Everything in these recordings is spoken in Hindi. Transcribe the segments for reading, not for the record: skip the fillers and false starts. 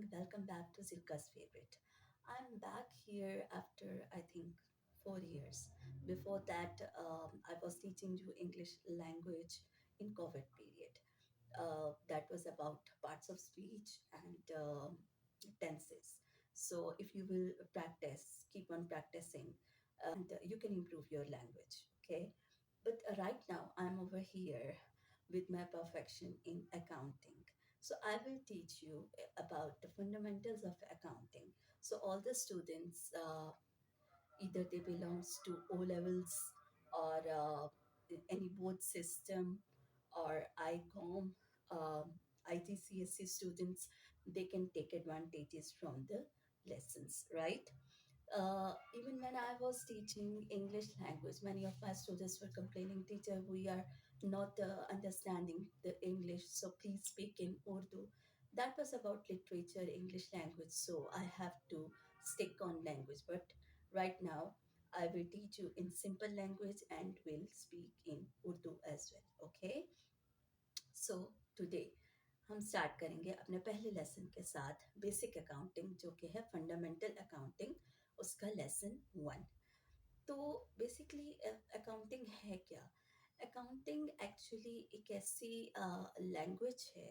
morning. Welcome back to Zilka's Favorite. I'm back here after I think 4 years. Before that, I was teaching you English language in COVID period. That was about parts of speech and tenses. So if you will practice, keep on practicing, and you can improve your language. Okay, but right now I'm over here with my perfection in accounting. So I will teach you about the fundamentals of accounting. So all the students, either they belongs to O levels or any board system or ICOM, um, IGCSE students, they can take advantages from the lessons, right? Even when I was teaching English language, many of my students were complaining, teacher, we are not understanding the English, so please speak in Urdu. That was about literature, English language, so I have to stick on language. But right now, I will teach you in simple language and will speak in Urdu as well. Okay? So today हम स्टार्ट करेंगे अपने पहले लेसन के साथ बेसिक अकाउंटिंग जो कि है फंडामेंटल अकाउंटिंग उसका लेसन 1। तो बेसिकली अकाउंटिंग है क्या? अकाउंटिंग एक्चुअली एक ऐसी लैंग्वेज है,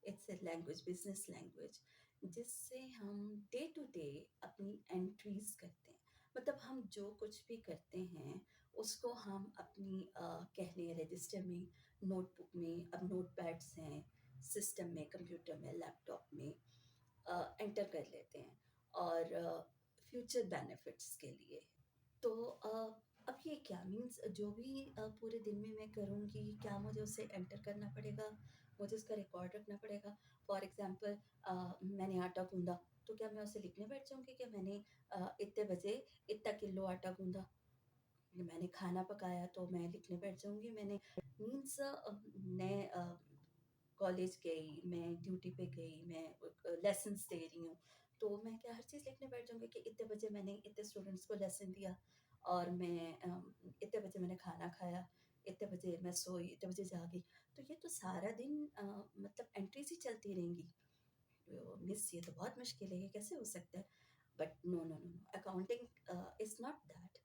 it's a language, business language, जिससे हम डे टू डे अपनी एंट्रीज करते हैं। मतलब हम जो कुछ भी करते हैं उसको हम अपनी कह लें रजिस्टर में, नोटबुक में, अब नोटपैड्स हैं, सिस्टम में, कंप्यूटर में, लैपटॉप में एंटर कर लेते हैं और फ्यूचर बेनिफिट्स के लिए। तो अब ये क्या मीन्स जो भी पूरे दिन में मैं करूँगी, क्या मुझे उसे एंटर करना पड़ेगा? मुझे उसका रिकॉर्ड रखना पड़ेगा? फॉर एग्ज़ाम्पल मैंने आटा गूँधा, तो क्या मैं उसे लिखने बैठ जाऊँगी कि मैंने इतने बजे इतना किलो आटा गूँधा? मैंने खाना पकाया तो मैं लिखने बैठ जाऊँगी मैंने मीन्स मैं कॉलेज गई, मैं ड्यूटी पे गई, मैं लेसन्स दे रही हूँ, तो मैं क्या हर चीज़ लिखने बैठ जाऊँगी कि इतने बजे मैंने इतने स्टूडेंट्स को लेसन दिया और मैं इतने बजे मैंने खाना खाया, इतने बजे मैं सोई, इतने बजे जागी। तो ये तो सारा दिन मतलब एंट्रीज़ ही चलती रहेंगी। मिस ये तो बहुत मुश्किल है, ये कैसे हो सकता है? But no, no, no, no, accounting is not that.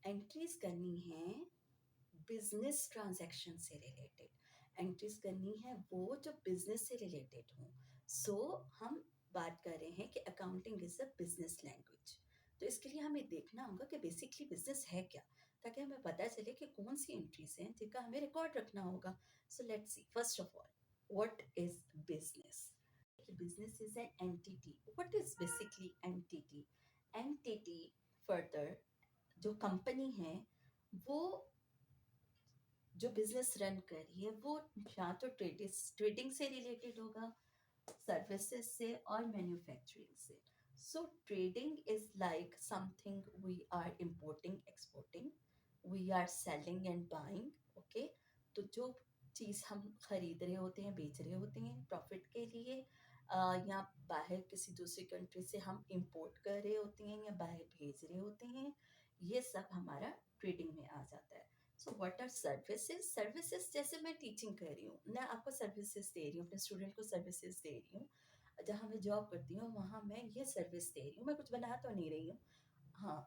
Entries करनी है बिजनेस ट्रांजैक्शन से रिलेटेड, एंट्रीज करनी है वो जो बिजनेस से रिलेटेड हो। सो हम बात कर रहे हैं कि accounting is a business language. तो इसके लिए हमें देखना होगा कि बेसिकली बिजनेस है क्या, ताकि हमें पता चले कि कौन सी एंट्रीज हैं जिनका हमें रिकॉर्ड रखना होगा। सो let's see first of all what is business. Business is an entity. What is basically entity? Entity further जो कंपनी है वो जो बिजनेस रन कर रही है वो या तो ट्रेडिंग से रिलेटेड होगा, सर्विसेज से और मैन्युफैक्चरिंग से। So trading is like something we are importing exporting, we are selling and buying. Okay, तो जो चीज़ हम खरीद रहे होते हैं, बेच रहे होते हैं प्रॉफिट के लिए, या बाहर किसी दूसरी कंट्री से हम इंपोर्ट कर रहे होते हैं या बाहर भेज रहे होते हैं, ये सब हमारा ट्रेडिंग में आ जाता है। So what are services? Services जैसे मैं टीचिंग कर रही हूँ, मैं आपको सर्विसेज दे रही हूँ, अपने स्टूडेंट को सर्विसेज दे रही हूँ। जहाँ मैं जॉब करती हूँ वहाँ मैं ये सर्विस दे रही हूँ, मैं कुछ बना तो नहीं रही हूँ। हाँ,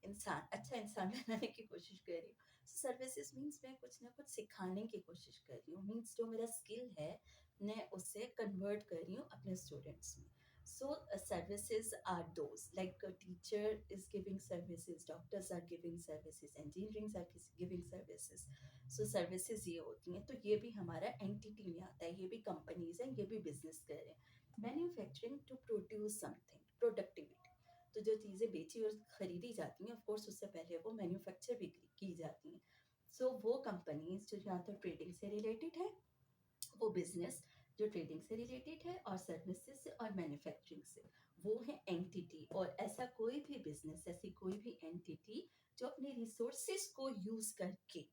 इंसान अच्छा इंसान बनाने की कोशिश कर रही हूँ। सर्विसेज मीन्स मैं कुछ ना कुछ सिखाने की कोशिश कर रही हूँ, मीन्स जो मेरा स्किल है मैं उसे कन्वर्ट कर रही हूँ अपने स्टूडेंट्स में। So services are those like a teacher is giving services, doctors are giving services, engineering are giving services. So services ये होती हैं, तो ये भी हमारा एंटिटी में आता है, ये भी कंपनीज हैं, ये भी बिजनेस कर रहे हैं। Manufacturing to produce something, productivity, तो जो चीज़ें बेची और खरीदी जाती हैं ऑफ कोर्स उससे पहले वो मैन्युफैक्चर भी की जाती हैं। सो वो कंपनीज जो या तो ट्रेडिंग से रिलेटेड है, वो बिजनेस जो ट्रेडिंग से रिलेटेड है और सर्विसेज से और मैन्युफैक्चरिंग से, वो है एंटिटी। और ऐसा कोई भी बिजनेस, ऐसी कोई भी एंटिटी जो अपने रिसोर्सेज को यूज करके,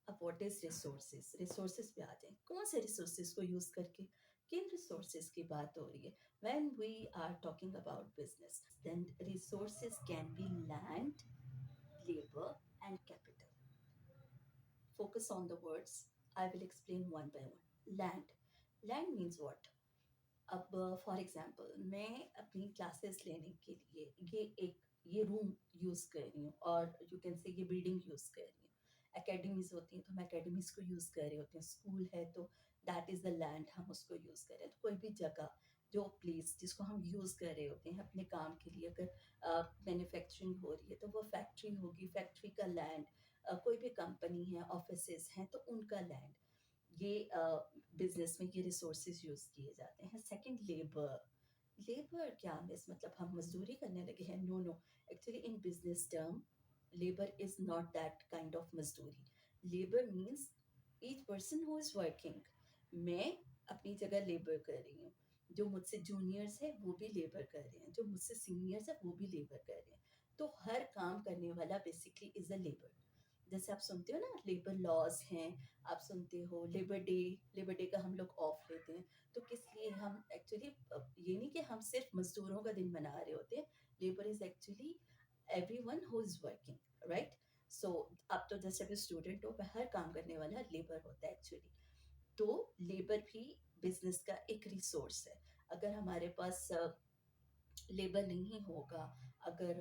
अब व्हाट इज रिसोर्सेज? रिसोर्सेज पे आ जाए, कौन से रिसोर्सेज को यूज करके, किन रिसोर्सेज की बात हो रही है? When we are talking about business, then resources can be land, labour and capital. Focus on the words. I will explain one by one. Land. Land means what? अब फॉर एग्जांपल मैं अपनी क्लासेस लेने के लिए ये रूम यूज़ कर रही हूँ, और यू कैन से ये बिल्डिंग यूज़ कर रही हूँ। एकेडमीज होती हैं तो हम एकेडमीज को यूज़ कर रहे होते हैं, स्कूल है तो दैट इज़ द लैंड, हम उसको यूज़ कर रहे हैं। तो कोई भी जगह, जो प्लेस जिसको हम यूज़ कर रहे होते हैं अपने काम के लिए, अगर मैन्युफैक्चरिंग हो रही है तो वो फैक्ट्री होगी, फैक्ट्री का लैंड, कोई भी कंपनी है, ऑफिसेज हैं तो उनका लैंड, ये बिजनेस में ये रिसोर्सेज यूज किए जाते हैं। Second, labour. लेबर क्या मिस, मतलब हम मजदूरी करने लगे हैं? No no, actually in business term labour is not that kind of मजदूरी। Labour means each person who is working. मैं अपनी जगह लेबर कर रही हूँ, जो मुझसे जूनियर्स है वो भी लेबर कर रहे हैं, जो मुझसे सीनियर्स है वो भी लेबर कर रहे हैं। तो हर काम करने वाला बेसिकली इज अ लेबर। जैसे आप सुनते हो ना, लेबर लॉज हैं, आप सुनते हो लेबर डे। लेबर डे का हम लोग ऑफ लेते हैं, तो किस लिए हम एक्चुअली, ये नहीं कि हम सिर्फ मजदूरों का दिन मना रहे होते हैं। Labour is actually everyone who is working, right? So आप तो जैसे अभी स्टूडेंट हो, हर काम करने वाला लेबर होता है एक्चुअली। तो लेबर भी बिजनेस का एक रिसोर्स है। अगर हमारे पास लेबर नहीं होगा, अगर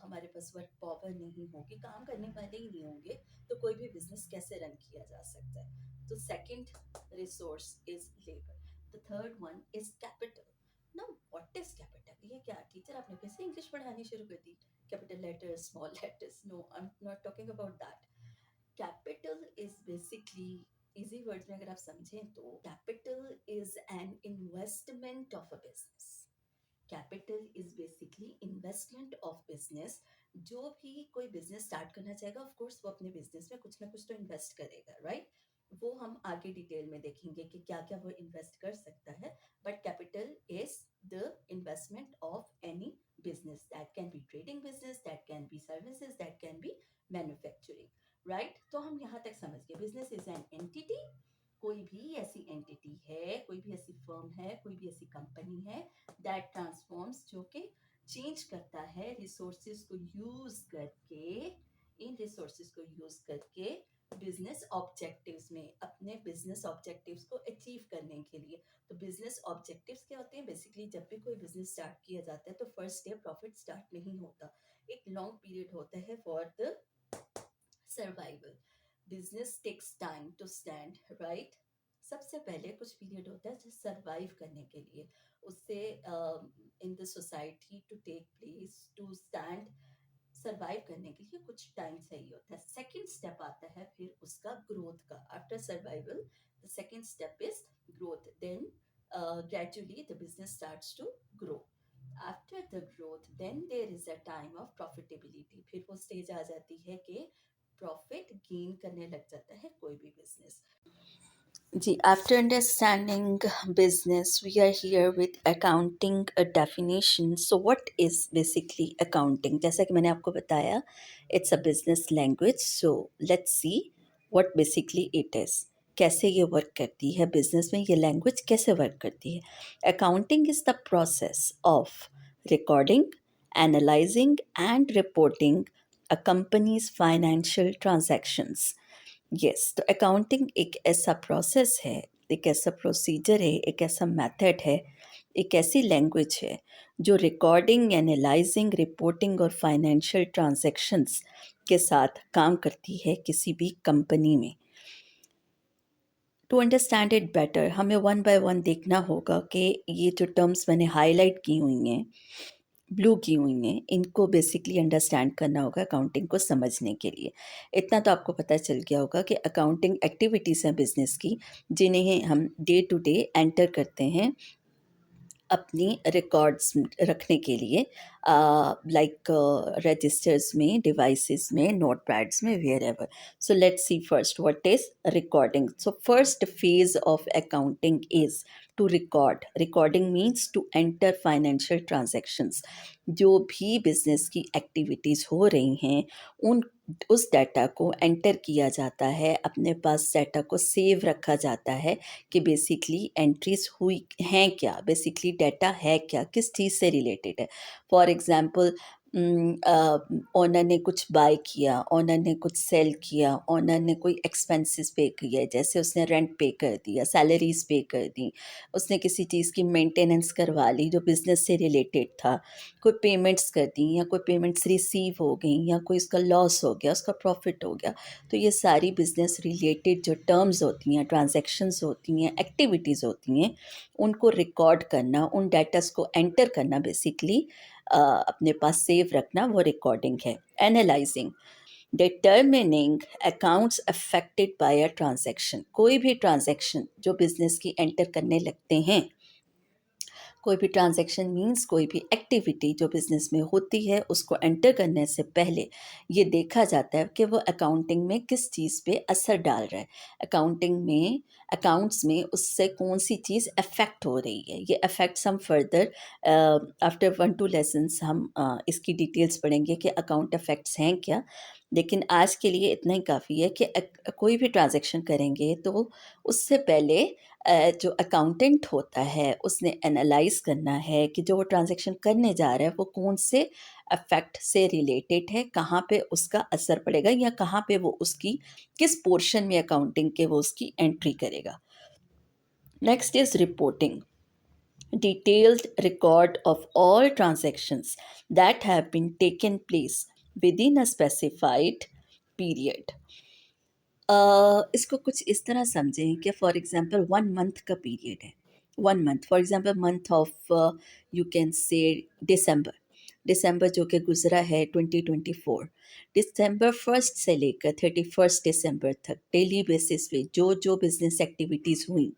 हमारे पास वर्क पावर नहीं होगी, काम करने वाले ही नहीं होंगे, तो कोई भी बिजनेस कैसे रन किया जा सकता है? तो second resource is labour. The third one is capital. Now what is capital? ये क्या टीचर आपने फिर से इंग्लिश पढ़ानी शुरू कर दी? Capital letters, small letters? No, I am not talking about that. Capital is basically, easy words में अगर आप समझें तो, capital is an investment of a business. Capital is basically investment of business. जो भी कोई बिजनेस स्टार्ट करना चाहेगा, ऑफ कोर्स वो अपने बिजनेस में कुछ ना कुछ तो इन्वेस्ट करेगा, राइट? वो हम आगे डिटेल में देखेंगे कि क्या क्या वो इन्वेस्ट कर सकता है। But capital is the investment of any business, that can be trading business, that can be services, that can be manufacturing, right? तो हम यहाँ तक समझ गए, बिजनेस इज एन एंटिटी। कोई भी ऐसी एंटिटी है, कोई भी ऐसी फर्म है, कोई भी ऐसी कंपनी है दैट ट्रांसफॉर्म्स, जो कि चेंज करता है रिसोर्सेज को यूज करके, इन रिसोर्सेज को यूज करके बिजनेस ऑब्जेक्टिव्स में, अपने बिजनेस ऑब्जेक्टिव्स को अचीव करने के लिए। तो बिजनेस ऑब्जेक्टिव्स क्या होते हैं? बेसिकली जब भी कोई बिजनेस स्टार्ट किया जाता है तो फर्स्ट डे प्रॉफिट स्टार्ट नहीं होता, एक लॉन्ग पीरियड होता है for the survival. Business takes time to stand, right? सबसे पहले कुछ पीरियड होता है जो सर्वाइव करने के लिए, उससे in the society to take place, to stand, survive करने के लिए कुछ टाइम चाहिए होता है। सेकंड स्टेप आता है फिर उसका ग्रोथ का। After survival the second step is growth. Then gradually the business starts to grow. After the growth, then there is a time of profitability. फिर वो स्टेज आ जाती है कि प्रॉफिट गेन करने लग जाता है कोई भी business. Ji, after understanding business, we are here with accounting a definition. So what is basically accounting? जैसा कि मैंने आपको बताया, it's a business language. So let's see what basically it is. कैसे ये वर्क करती है बिजनेस में, ये लैंग्वेज कैसे वर्क करती है? Accounting is the process of recording, analysing and reporting a companies financial transactions. Yes, तो अकाउंटिंग एक ऐसा प्रोसेस है, एक ऐसा प्रोसीजर है, एक ऐसा मेथड है, एक ऐसी लैंग्वेज है जो रिकॉर्डिंग, एनालाइजिंग, रिपोर्टिंग और फाइनेंशियल ट्रांजैक्शंस के साथ काम करती है किसी भी कंपनी में। टू अंडरस्टैंड इट बेटर, हमें वन बाय वन देखना होगा कि ये जो टर्म्स मैंने हाईलाइट की हुई हैं, ब्लू की हुई हैं, इनको बेसिकली अंडरस्टैंड करना होगा अकाउंटिंग को समझने के लिए। इतना तो आपको पता चल गया होगा कि अकाउंटिंग एक्टिविटीज़ हैं बिजनेस की, जिन्हें हम डे टू डे एंटर करते हैं अपनी रिकॉर्ड्स रखने के लिए, लाइक रजिस्टर्स में, डिवाइसेस में, नोट पैड्स में, wherever. So let's see first what is recording. So first phase of accounting is to record. Recording means to enter financial transactions. जो भी बिजनेस की एक्टिविटीज़ हो रही हैं उन उस डाटा को एंटर किया जाता है, अपने पास डाटा को सेव रखा जाता है कि बेसिकली एंट्रीज हुई हैं क्या, बेसिकली डाटा है क्या, किस चीज़ से रिलेटेड है। फॉर एग्ज़ाम्पल, ओनर ने कुछ बाय किया, ओनर ने कुछ सेल किया, ओनर ने कोई एक्सपेंसेस पे किए, जैसे उसने रेंट पे कर दिया, सैलरीज पे कर दी, उसने किसी चीज़ की मेंटेनेंस करवा ली जो बिज़नेस से रिलेटेड था, कोई पेमेंट्स कर दी या कोई पेमेंट्स रिसीव हो गई या कोई उसका लॉस हो गया, उसका प्रॉफिट हो गया। तो ये सारी बिज़नेस रिलेटेड जो टर्म्स होती हैं, ट्रांजैक्शंस होती हैं, एक्टिविटीज़ होती हैं, उनको रिकॉर्ड करना, उन डेटास को एंटर करना बेसिकली अपने पास सेव रखना, वो रिकॉर्डिंग है। Analysing, determining accounts affected by a transaction, कोई भी ट्रांजैक्शन जो बिजनेस की एंटर करने लगते हैं, कोई भी ट्रांजैक्शन मीन्स कोई भी एक्टिविटी जो बिजनेस में होती है, उसको एंटर करने से पहले ये देखा जाता है कि वो अकाउंटिंग में किस चीज़ पे असर डाल रहा है, अकाउंटिंग में, अकाउंट्स में उससे कौन सी चीज़ अफेक्ट हो रही है। ये अफेक्ट्स हम फर्दर आफ्टर 1-2 लेसन्स हम इसकी डिटेल्स पढ़ेंगे कि अकाउंट अफेक्ट्स हैं क्या। लेकिन आज के लिए इतना ही काफ़ी है कि कोई भी ट्रांजैक्शन करेंगे तो उससे पहले जो अकाउंटेंट होता है उसने एनालाइज करना है कि जो वो ट्रांजैक्शन करने जा रहा है वो कौन से अफेक्ट से रिलेटेड है, कहाँ पे उसका असर पड़ेगा या कहाँ पे वो उसकी किस पोर्शन में अकाउंटिंग के वो उसकी एंट्री करेगा। Next is reporting, detailed record of all transactions that have been taken place within a specified period। इसको कुछ इस तरह समझें कि फॉर एग्जांपल 1 मंथ का पीरियड है, 1 month, for example month of you can say दिसंबर, दिसंबर जो कि गुजरा है 2024, दिसंबर 1 से लेकर 31 दिसंबर तक डेली बेसिस पे जो जो बिजनेस एक्टिविटीज़ हुई,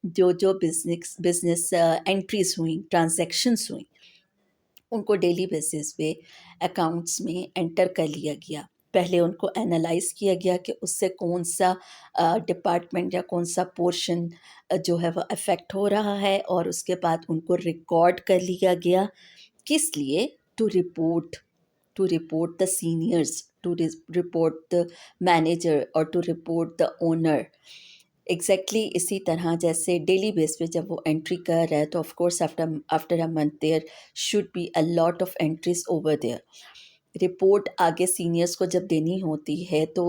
जो जो बिजनेस बिजनेस एंट्रीज हुई, ट्रांजैक्शंस हुई, उनको डेली बेसिस पे अकाउंट्स में एंटर कर लिया गया। पहले उनको एनालाइज किया गया कि उससे कौन सा डिपार्टमेंट या कौन सा पोर्शन जो है वो अफेक्ट हो रहा है, और उसके बाद उनको रिकॉर्ड कर लिया गया। किस लिए? To report, to report the seniors, to report the manager और to report the owner. Exactly इसी तरह जैसे डेली बेस पे जब वो एंट्री कर रहा है तो of course after after a month there should be a lot of entries over there. Report आगे सीनियर्स को जब देनी होती है तो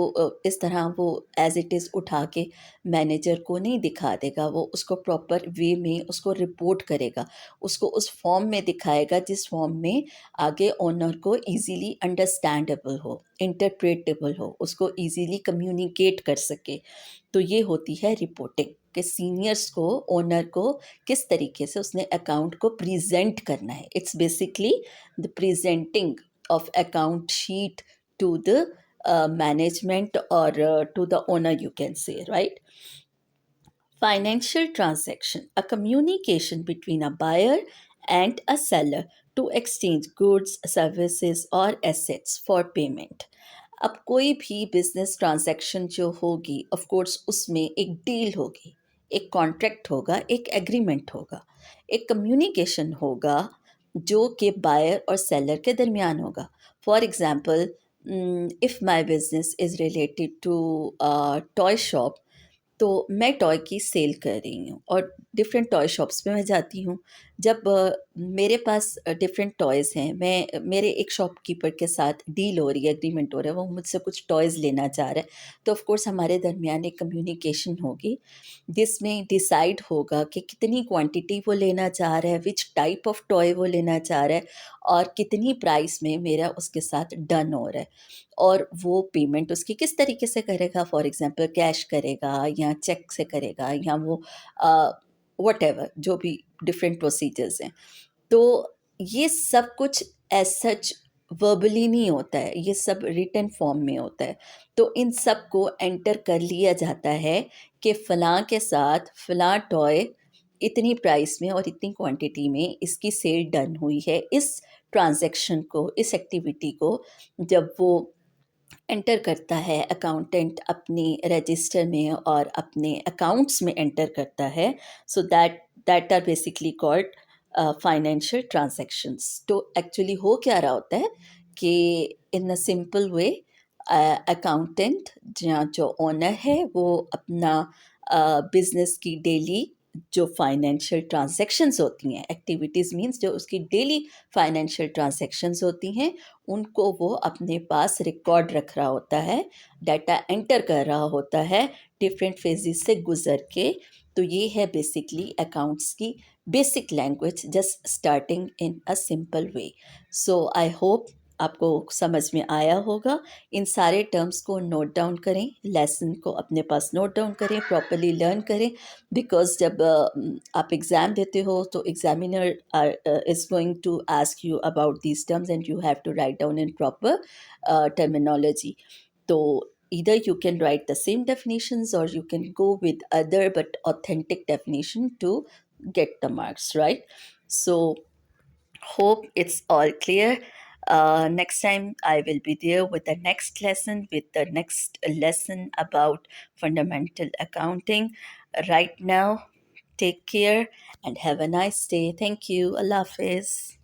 इस तरह वो एज इट इज़ उठा के मैनेजर को नहीं दिखा देगा, वो उसको प्रॉपर वे में उसको रिपोर्ट करेगा, उसको उस फॉर्म में दिखाएगा जिस फॉर्म में आगे ओनर को इजीली अंडरस्टैंडेबल हो, इंटरप्रेटेबल हो, उसको इजीली कम्युनिकेट कर सके। तो ये होती है रिपोर्टिंग कि सीनियर्स को, ओनर को किस तरीके से उसने अकाउंट को प्रेजेंट करना है। It's basically the presenting of account sheet to the management or to the owner, you can say, right? Financial transaction, a communication between a buyer and a seller to exchange goods, services or assets for payment। अब कोई भी बिजनेस ट्रांजैक्शन जो होगी ऑफ कोर्स उसमें एक डील होगी, एक कॉन्ट्रैक्ट होगा, एक एग्रीमेंट होगा, एक कम्युनिकेशन होगा जो कि बायर और सेलर के दरमियान होगा। For example, if my business is related to toy shop, तो मैं टॉय की सेल कर रही हूँ और डिफरेंट टॉय शॉप्स पे मैं जाती हूँ। जब मेरे पास डिफरेंट टॉयज़ हैं, मैं मेरे एक शॉपकीपर के साथ डील हो रही है, एग्रीमेंट हो रहा है, वो मुझसे कुछ टॉयज़ लेना चाह रहा है, तो ऑफ कोर्स हमारे दरमियान एक कम्युनिकेशन होगी जिसमें डिसाइड होगा कि कितनी क्वांटिटी वो लेना चाह रहा है, विच टाइप ऑफ टॉय वो लेना चाह रहा है और कितनी प्राइस में मेरा उसके साथ डन हो रहा है, और वो पेमेंट उसकी किस तरीके से करेगा। फॉर एग्जांपल कैश करेगा या चेक से करेगा या वो वट जो भी डिफरेंट प्रोसीजर्स हैं। तो ये सब कुछ एज सच वर्बली नहीं होता है, ये सब रिटन फॉर्म में होता है। तो इन सब को एंटर कर लिया जाता है कि फ़लाँ के साथ फ़लाँ टॉय इतनी प्राइस में और इतनी क्वांटिटी में इसकी सेल डन हुई है। इस ट्रांज़ैक्शन को, इस एक्टिविटी को जब वो एंटर करता है अकाउंटेंट अपने रजिस्टर में और अपने अकाउंट्स में एंटर करता है, so that that are basically called financial transactions. तो एक्चुअली हो क्या रहा होता है कि in a simple way accountant, जो ओनर है, वो अपना बिजनेस की डेली जो फाइनेंशियल ट्रांजैक्शंस होती हैं, एक्टिविटीज़ मीन्स जो उसकी डेली फाइनेंशियल ट्रांजैक्शंस होती हैं, उनको वो अपने पास रिकॉर्ड रख रहा होता है, डाटा एंटर कर रहा होता है, डिफरेंट फेजेस से गुजर के। तो ये है बेसिकली अकाउंट्स की basic language, just starting in a simple way. So I hope आपको समझ में आया होगा। इन सारे टर्म्स को नोट डाउन करें, लेसन को अपने पास नोट डाउन करें, प्रॉपरली लर्न करें, बिकॉज जब आप एग्ज़ाम देते हो तो examiner is going to ask you about these terms and you have to write down in proper terminology. So either you can write the same definitions or you can go with other but authentic definition to get the marks, right? So hope it's all clear. Next time I will be there with the next lesson, with the next lesson about fundamental accounting. Right now, take care and have a nice day. Thank you. Allah Hafiz.